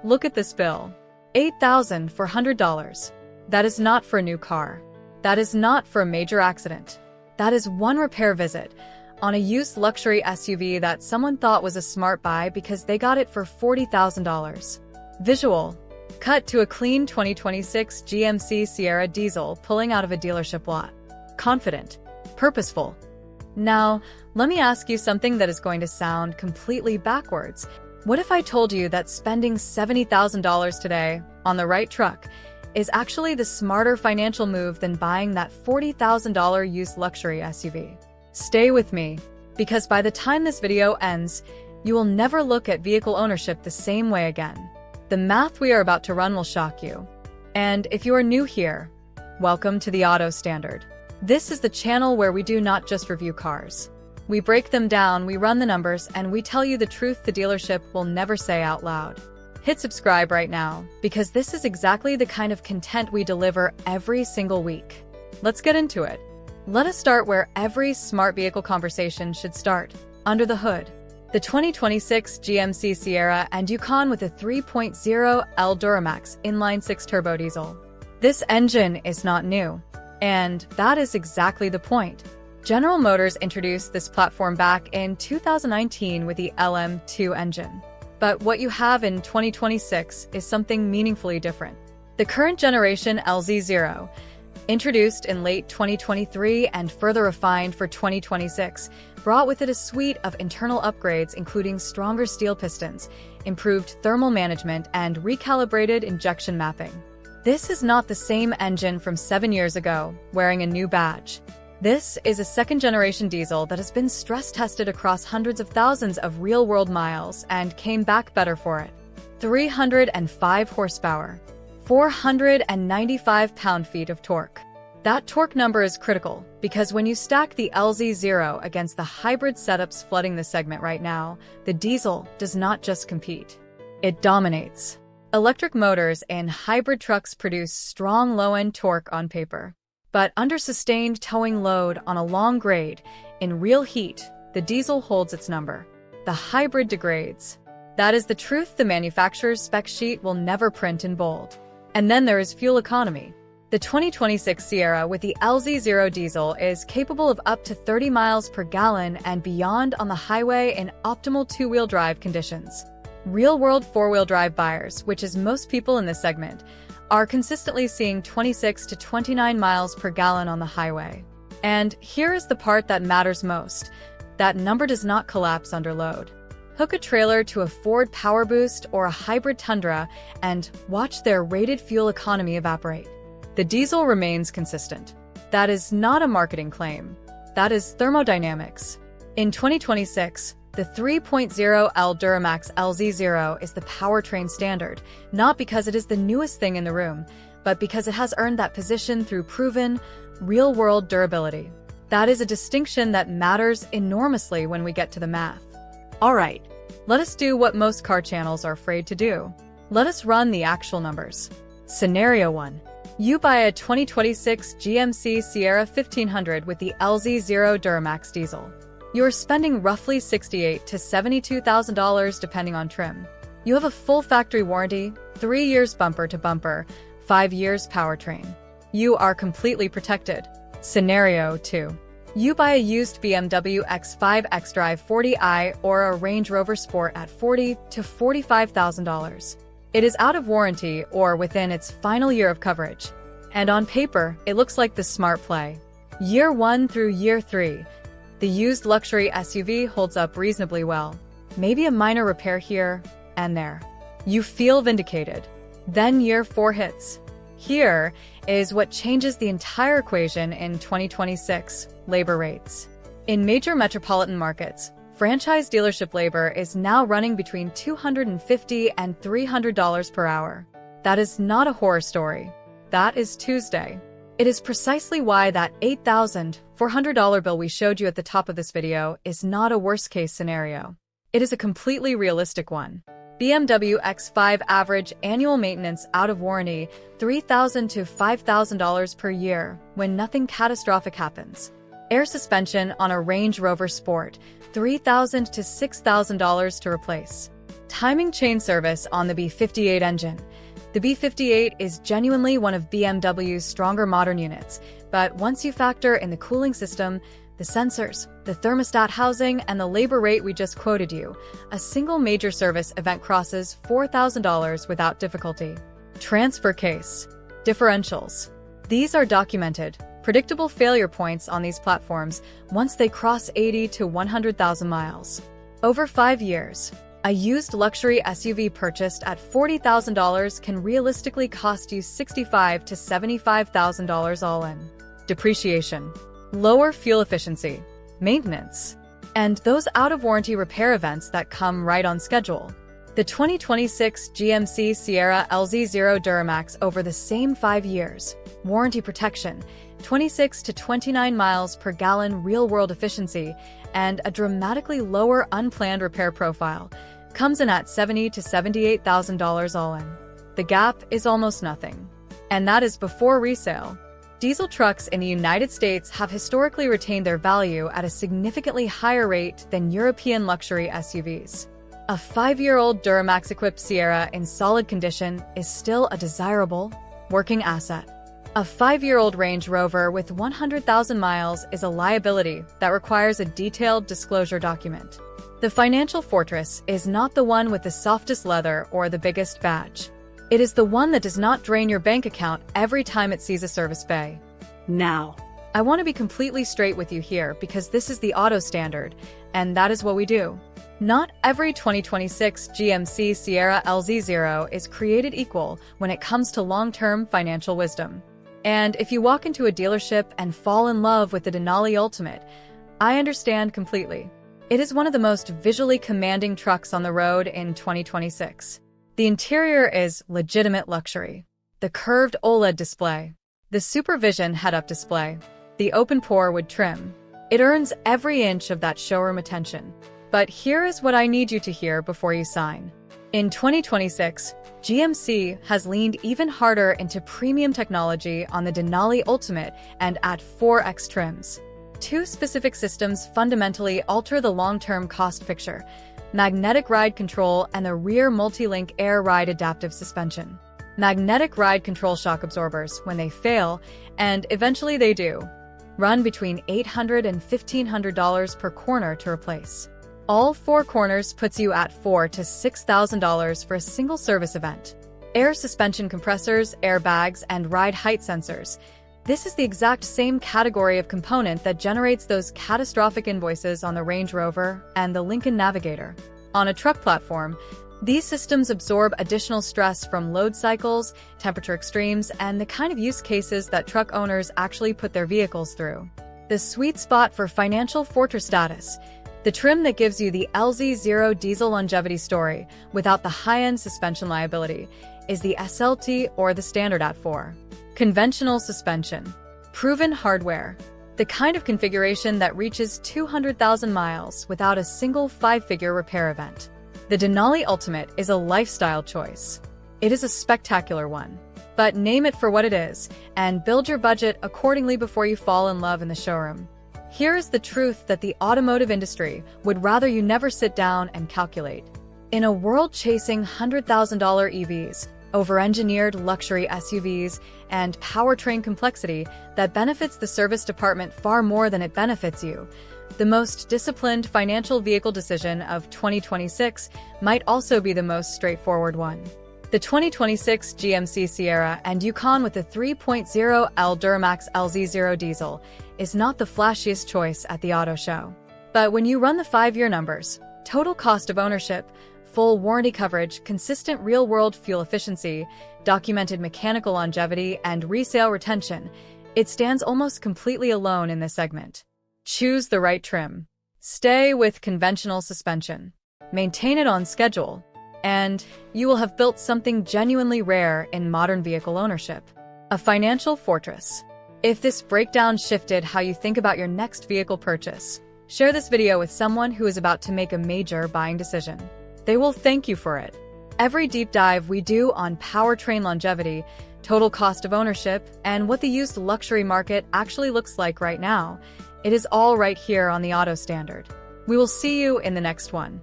Look at this bill. $8,400. That is not for a new car. That is not for a major accident. That is one repair visit on a used luxury SUV that someone thought was a smart buy because they got it for $40,000. Visual. Cut to a clean 2026 GMC Sierra diesel pulling out of a dealership lot. Confident. Purposeful. Now, let me ask you something that is going to sound completely backwards. What if I told you that spending $70,000 today on the right truck is actually the smarter financial move than buying that $40,000 used luxury SUV? Stay with me, because by the time this video ends, you will never look at vehicle ownership the same way again. The math we are about to run will shock you. And if you are new here, welcome to the Auto Standard. This is the channel where we do not just review cars. We break them down, we run the numbers, and we tell you the truth the dealership will never say out loud. Hit subscribe right now, because this is exactly the kind of content we deliver every single week. Let's get into it. Let us start where every smart vehicle conversation should start, under the hood. The 2026 GMC Sierra and Yukon with a 3.0 L Duramax inline-6 turbo diesel. This engine is not new, and that is exactly the point. General Motors introduced this platform back in 2019 with the LM2 engine. But what you have in 2026 is something meaningfully different. The current generation LZ0, introduced in late 2023 and further refined for 2026, brought with it a suite of internal upgrades including stronger steel pistons, improved thermal management, and recalibrated injection mapping. This is not the same engine from 7 years ago, wearing a new badge. This is a second-generation diesel that has been stress-tested across hundreds of thousands of real-world miles and came back better for it. 305 horsepower, 495 pound-feet of torque. That torque number is critical because when you stack the LZ0 against the hybrid setups flooding the segment right now, the diesel does not just compete. It dominates. Electric motors in hybrid trucks produce strong low-end torque on paper. But under sustained towing load on a long grade, in real heat, the diesel holds its number. The hybrid degrades. That is the truth the manufacturer's spec sheet will never print in bold. And then there is fuel economy. The 2026 Sierra with the LZ0 diesel is capable of up to 30 miles per gallon and beyond on the highway in optimal two-wheel drive conditions. Real-world four-wheel drive buyers, which is most people in this segment, are consistently seeing 26 to 29 miles per gallon on the highway. And here is the part that matters most. That number does not collapse under load. Hook a trailer to a Ford PowerBoost or a hybrid Tundra and watch their rated fuel economy evaporate. The diesel remains consistent. That is not a marketing claim. That is thermodynamics. In 2026, the 3.0 L Duramax LZ0 is the powertrain standard, not because it is the newest thing in the room, but because it has earned that position through proven, real-world durability. That is a distinction that matters enormously when we get to the math. Alright, let us do what most car channels are afraid to do. Let us run the actual numbers. Scenario 1. You buy a 2026 GMC Sierra 1500 with the LZ0 Duramax diesel. You are spending roughly $68,000 to $72,000 depending on trim. You have a full factory warranty, 3 years bumper to bumper, 5 years powertrain. You are completely protected. Scenario 2. You buy a used BMW X5 xDrive 40i or a Range Rover Sport at $40,000 to $45,000. It is out of warranty or within its final year of coverage. And on paper, it looks like the smart play. Year 1 through year 3. The used luxury SUV holds up reasonably well. Maybe a minor repair here and there. You feel vindicated. Then year 4 hits. Here is what changes the entire equation in 2026: labor rates. In major metropolitan markets, franchise dealership labor is now running between $250 and $300 per hour. That is not a horror story. That is Tuesday. It is precisely why that $8,400 bill we showed you at the top of this video is not a worst-case scenario. It is a completely realistic one. BMW X5 average annual maintenance out of warranty $3,000 to $5,000 per year when nothing catastrophic happens. Air suspension on a Range Rover Sport $3,000 to $6,000 to replace. Timing chain service on the B58 engine. The B58 is genuinely one of BMW's stronger modern units, but once you factor in the cooling system, the sensors, the thermostat housing, and the labor rate we just quoted you, a single major service event crosses $4,000 without difficulty. Transfer case. Differentials. These are documented, predictable failure points on these platforms once they cross 80 to 100,000 miles. Over 5 years, a used luxury SUV purchased at $40,000 can realistically cost you $65,000 to $75,000 all in. Depreciation. Lower fuel efficiency. Maintenance. And those out-of-warranty repair events that come right on schedule. The 2026 GMC Sierra LZ0 Duramax over the same 5 years. Warranty protection, 26 to 29 miles per gallon real-world efficiency, and a dramatically lower unplanned repair profile, comes in at $70,000 to $78,000 all in. The gap is almost nothing. And that is before resale. Diesel trucks in the United States have historically retained their value at a significantly higher rate than European luxury SUVs. A 5-year-old Duramax-equipped Sierra in solid condition is still a desirable, working asset. A 5-year-old Range Rover with 100,000 miles is a liability that requires a detailed disclosure document. The financial fortress is not the one with the softest leather or the biggest badge. It is the one that does not drain your bank account every time it sees a service bay. Now, I want to be completely straight with you here because this is the auto standard, and that is what we do. Not every 2026 GMC Sierra LZ0 is created equal when it comes to long-term financial wisdom. And if you walk into a dealership and fall in love with the Denali Ultimate, I understand completely. It is one of the most visually commanding trucks on the road in 2026. The interior is legitimate luxury. The curved OLED display, the Supervision head-up display, the open-pore wood trim. It earns every inch of that showroom attention. But here is what I need you to hear before you sign. In 2026, GMC has leaned even harder into premium technology on the Denali Ultimate and at 4X trims. Two specific systems fundamentally alter the long-term cost picture: magnetic ride control and the rear multi-link air ride adaptive suspension. Magnetic ride control shock absorbers, when they fail, and eventually they do, run between $800 and $1,500 per corner to replace. All 4 corners puts you at $4,000 to $6,000 for a single service event. Air suspension compressors, airbags, and ride height sensors. This is the exact same category of component that generates those catastrophic invoices on the Range Rover and the Lincoln Navigator. On a truck platform, these systems absorb additional stress from load cycles, temperature extremes, and the kind of use cases that truck owners actually put their vehicles through. The sweet spot for financial fortress status. The trim that gives you the LZ0 diesel longevity story without the high-end suspension liability is the SLT or the standard at 4. Conventional suspension. Proven hardware. The kind of configuration that reaches 200,000 miles without a single 5-figure repair event. The Denali Ultimate is a lifestyle choice. It is a spectacular one. But name it for what it is, and build your budget accordingly before you fall in love in the showroom. Here is the truth that the automotive industry would rather you never sit down and calculate. In a world chasing $100,000 EVs, over-engineered luxury SUVs, and powertrain complexity that benefits the service department far more than it benefits you, the most disciplined financial vehicle decision of 2026 might also be the most straightforward one. The 2026 GMC Sierra and Yukon with the 3.0L Duramax LZ0 diesel is not the flashiest choice at the auto show. But when you run the 5-year numbers, total cost of ownership, full warranty coverage, consistent real-world fuel efficiency, documented mechanical longevity, and resale retention, it stands almost completely alone in this segment. Choose the right trim. Stay with conventional suspension. Maintain it on schedule. And you will have built something genuinely rare in modern vehicle ownership. A financial fortress. If this breakdown shifted how you think about your next vehicle purchase, share this video with someone who is about to make a major buying decision. They will thank you for it. Every deep dive we do on powertrain longevity, total cost of ownership, and what the used luxury market actually looks like right now, it is all right here on the Auto Standard. We will see you in the next one.